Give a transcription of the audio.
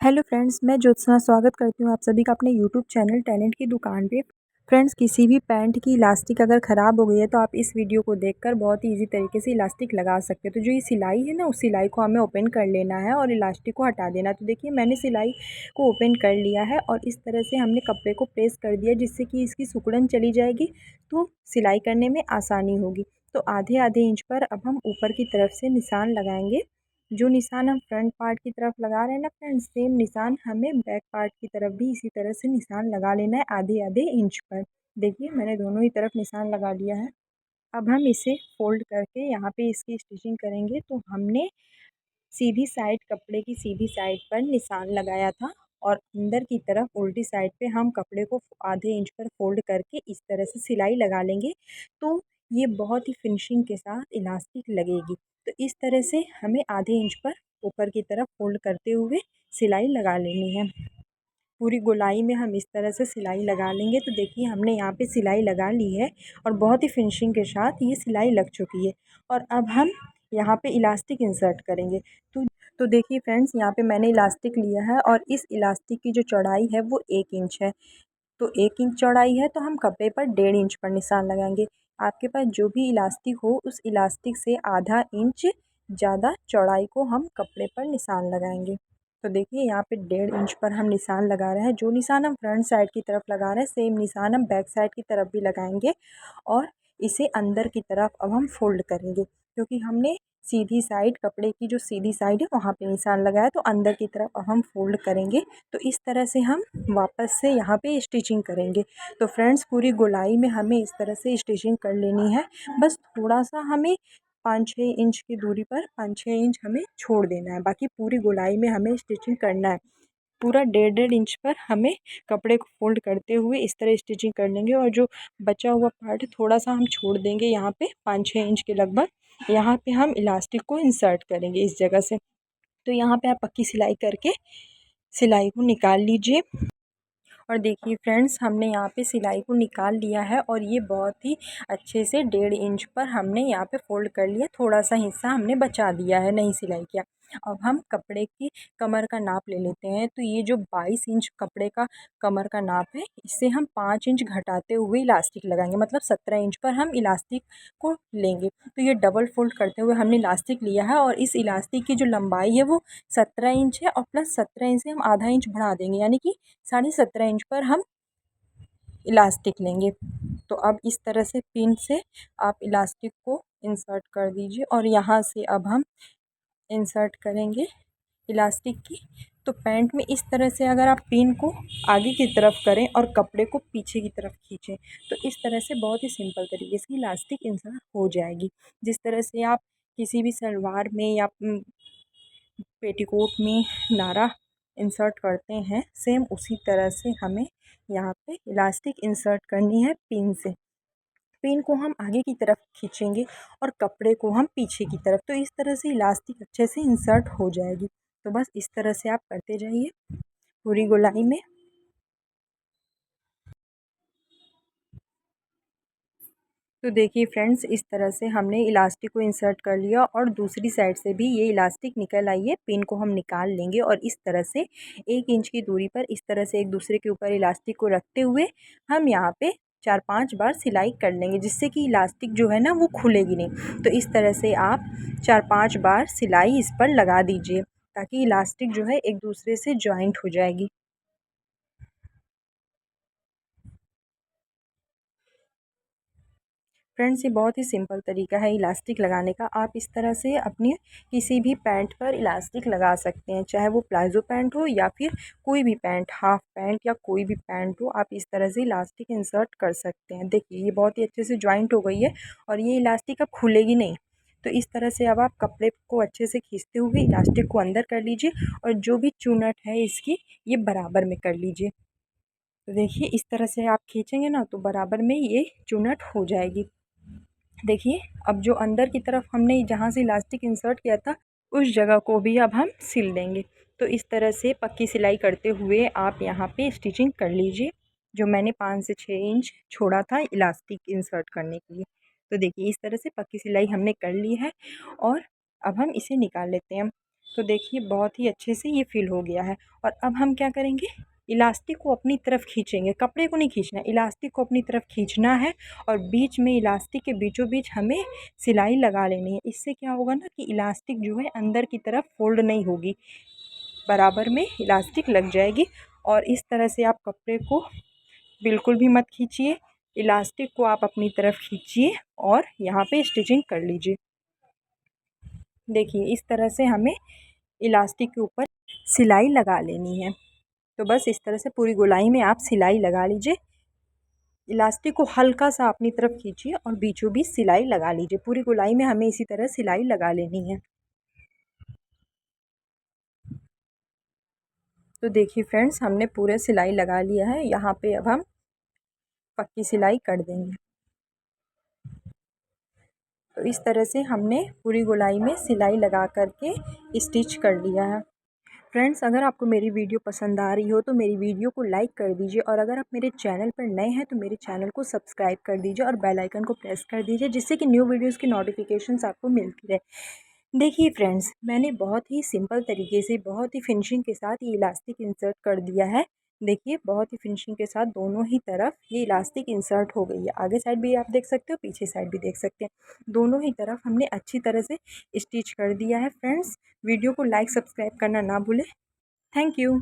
Hello friends, मैं ज्योत्सना स्वागत करती हूँ आप सभी का अपने यूट्यूब चैनल टैलेंट की दुकान पे। फ्रेंड्स, किसी भी पैंट की इलास्टिक अगर ख़राब हो गई है तो आप इस वीडियो को देखकर बहुत ही इजी तरीके से इलास्टिक लगा सकते हैं। तो जो ये सिलाई है ना, उस सिलाई को हमें ओपन कर लेना है और इलास्टिक को हटा देना है। तो देखिए, मैंने सिलाई को ओपन कर लिया है और इस तरह से हमने कपड़े को प्रेस कर दिया, जिससे कि इसकी सिकुड़न चली जाएगी तो सिलाई करने में आसानी होगी। तो आधे आधे इंच पर अब हम ऊपर की तरफ से निशान लगाएंगे। जो निशान हम फ्रंट पार्ट की तरफ लगा रहे हैं ना फ्रेंड्स, सेम निशान हमें बैक पार्ट की तरफ भी इसी तरह से निशान लगा लेना है आधे आधे इंच पर। देखिए, मैंने दोनों ही तरफ निशान लगा लिया है। अब हम इसे फोल्ड करके यहाँ पे इसकी स्टिचिंग करेंगे। तो हमने सीधी साइड, कपड़े की सीधी साइड पर निशान लगाया था और अंदर की तरफ उल्टी साइड पे हम कपड़े को आधे इंच पर फोल्ड करके इस तरह से सिलाई लगा लेंगे। तो ये बहुत ही फिनिशिंग के साथ इलास्टिक लगेगी। तो इस तरह से हमें आधे इंच पर ऊपर की तरफ फोल्ड करते हुए सिलाई लगा लेनी है। पूरी गोलाई में हम इस तरह से सिलाई लगा लेंगे। तो देखिए, हमने यहाँ पे सिलाई लगा ली है और बहुत ही फिनिशिंग के साथ ये सिलाई लग चुकी है। और अब हम यहाँ पे इलास्टिक इंसर्ट करेंगे। तो देखिए फ्रेंड्स, यहाँ पे मैंने इलास्टिक लिया है और इस इलास्टिक की जो चौड़ाई है वो 1 इंच है। तो 1 इंच चौड़ाई है तो हम कपड़े पर 1.5 इंच पर निशान लगाएंगे। आपके पास जो भी इलास्टिक हो, उस इलास्टिक से आधा इंच ज़्यादा चौड़ाई को हम कपड़े पर निशान लगाएंगे। तो देखिए, यहाँ पे 1.5 इंच पर हम निशान लगा रहे हैं। जो निशान हम फ्रंट साइड की तरफ लगा रहे हैं, सेम निशान हम बैक साइड की तरफ भी लगाएंगे। और इसे अंदर की तरफ अब हम फोल्ड करेंगे, क्योंकि हमने सीधी साइड, कपड़े की जो सीधी साइड है वहाँ पे निशान लगाया, तो अंदर की तरफ अब हम फोल्ड करेंगे। तो इस तरह से हम वापस से यहाँ पे स्टिचिंग करेंगे। तो फ्रेंड्स, पूरी गोलाई में हमें इस तरह से स्टिचिंग कर लेनी है। बस थोड़ा सा हमें 5-6 इंच की दूरी पर 5-6 इंच हमें छोड़ देना है, बाकी पूरी गोलाई में हमें स्टिचिंग करना है। पूरा 1.5-1.5 इंच पर हमें कपड़े को फोल्ड करते हुए इस तरह स्टिचिंग कर लेंगे। और जो बचा हुआ पार्ट है थोड़ा सा हम छोड़ देंगे, यहाँ पे 5-6 इंच के लगभग। यहाँ पे हम इलास्टिक को इंसर्ट करेंगे इस जगह से। तो यहाँ पे आप पक्की सिलाई करके सिलाई को निकाल लीजिए। और देखिए फ्रेंड्स, हमने यहाँ पे सिलाई को निकाल लिया है और ये बहुत ही अच्छे से 1.5 इंच पर हमने यहाँ पे फोल्ड कर लिया। थोड़ा सा हिस्सा हमने बचा दिया है, नहीं सिलाई किया। अब हम कपड़े की कमर का नाप ले लेते हैं। तो ये जो 22 इंच कपड़े का कमर का नाप है, इससे हम 5 इंच घटाते हुए इलास्टिक लगाएंगे, मतलब 17 इंच पर हम इलास्टिक को लेंगे। तो ये डबल फोल्ड करते हुए हमने इलास्टिक लिया है और इस इलास्टिक की जो लंबाई है वो 17 इंच है और प्लस 17 इंच से हम आधा इंच बढ़ा देंगे, यानी कि 17.5 इंच पर हम इलास्टिक लेंगे। तो अब इस तरह से पिन से आप इलास्टिक को इंसर्ट कर दीजिए और यहाँ से अब हम इंसर्ट करेंगे इलास्टिक की। तो पैंट में इस तरह से अगर आप पिन को आगे की तरफ करें और कपड़े को पीछे की तरफ खींचें, तो इस तरह से बहुत ही सिंपल तरीके से इलास्टिक इंसर्ट हो जाएगी। जिस तरह से आप किसी भी सलवार में या पेटीकोट में नारा इंसर्ट करते हैं, सेम उसी तरह से हमें यहाँ पे इलास्टिक इंसर्ट करनी है पिन से। पिन को हम आगे की तरफ खींचेंगे और कपड़े को हम पीछे की तरफ। तो इस तरह से इलास्टिक अच्छे से इंसर्ट हो जाएगी। तो बस इस तरह से आप करते जाइए पूरी गोलाई में। तो देखिए फ्रेंड्स, इस तरह से हमने इलास्टिक को इंसर्ट कर लिया और दूसरी साइड से भी ये इलास्टिक निकल आई है। पिन को हम निकाल लेंगे और इस तरह से 1 इंच की दूरी पर इस तरह से एक दूसरे के ऊपर इलास्टिक को रखते हुए हम यहाँ पे 4-5 बार सिलाई कर लेंगे, जिससे कि इलास्टिक जो है ना वो खुलेगी नहीं। तो इस तरह से आप 4-5 बार सिलाई इस पर लगा दीजिए, ताकि इलास्टिक जो है एक दूसरे से जॉइंट हो जाएगी। फ्रेंड्स, ये बहुत ही सिंपल तरीका है इलास्टिक लगाने का। आप इस तरह से अपने किसी भी पैंट पर इलास्टिक लगा सकते हैं, चाहे वो प्लाजो पैंट हो या फिर कोई भी पैंट, हाफ पैंट या कोई भी पैंट हो, आप इस तरह से इलास्टिक इंसर्ट कर सकते हैं। देखिए, ये बहुत ही अच्छे से जॉइंट हो गई है और ये इलास्टिक अब खुलेगी नहीं। तो इस तरह से अब आप कपड़े को अच्छे से खींचते हुए इलास्टिक को अंदर कर लीजिए और जो भी चूनट है इसकी, ये बराबर में कर लीजिए। तो देखिए, इस तरह से आप खींचेंगे ना तो बराबर में ये चूनट हो जाएगी। देखिए, अब जो अंदर की तरफ हमने जहाँ से इलास्टिक इंसर्ट किया था, उस जगह को भी अब हम सिल देंगे। तो इस तरह से पक्की सिलाई करते हुए आप यहाँ पे स्टिचिंग कर लीजिए, जो मैंने 5 से 6 इंच छोड़ा था इलास्टिक इंसर्ट करने के लिए। तो देखिए, इस तरह से पक्की सिलाई हमने कर ली है और अब हम इसे निकाल लेते हैं। तो देखिए बहुत ही अच्छे से ये फिल हो गया है। और अब हम क्या करेंगे, इलास्टिक को अपनी तरफ खींचेंगे, कपड़े को नहीं खींचना है, इलास्टिक को अपनी तरफ खींचना है। और बीच में इलास्टिक के बीचों बीच हमें सिलाई लगा लेनी है। इससे क्या होगा ना कि इलास्टिक जो है अंदर की तरफ फोल्ड नहीं होगी, बराबर में इलास्टिक लग जाएगी। और इस तरह से आप कपड़े को बिल्कुल भी मत खींचिए, इलास्टिक को आप अपनी तरफ खींचिए और यहाँ पे स्टिचिंग कर लीजिए। देखिए इस तरह से हमें इलास्टिक के ऊपर सिलाई लगा लेनी है। तो बस इस तरह से पूरी गोलाई में आप सिलाई लगा लीजिए। इलास्टिक को हल्का सा अपनी तरफ खींचिए और बीचों बीच सिलाई लगा लीजिए। पूरी गोलाई में हमें इसी तरह सिलाई लगा लेनी है। तो देखिए फ्रेंड्स, हमने पूरे सिलाई लगा लिया है। यहाँ पे अब हम पक्की सिलाई कर देंगे। तो इस तरह से हमने पूरी गोलाई में सिलाई लगा करके स्टिच कर लिया है। फ्रेंड्स, अगर आपको मेरी वीडियो पसंद आ रही हो तो मेरी वीडियो को लाइक कर दीजिए। और अगर आप मेरे चैनल पर नए हैं तो मेरे चैनल को सब्सक्राइब कर दीजिए और बेल आइकन को प्रेस कर दीजिए, जिससे कि न्यू वीडियोज़ की नोटिफिकेशंस आपको मिलती रहे। देखिए फ्रेंड्स, मैंने बहुत ही सिंपल तरीके से, बहुत ही फिनिशिंग के साथ ये इलास्टिक इंसर्ट कर दिया है। देखिए बहुत ही फिनिशिंग के साथ दोनों ही तरफ ये इलास्टिक इंसर्ट हो गई है। आगे साइड भी आप देख सकते हो, पीछे साइड भी देख सकते हैं। दोनों ही तरफ हमने अच्छी तरह से स्टिच कर दिया है। फ्रेंड्स, वीडियो को लाइक सब्सक्राइब करना ना भूलें। Thank you.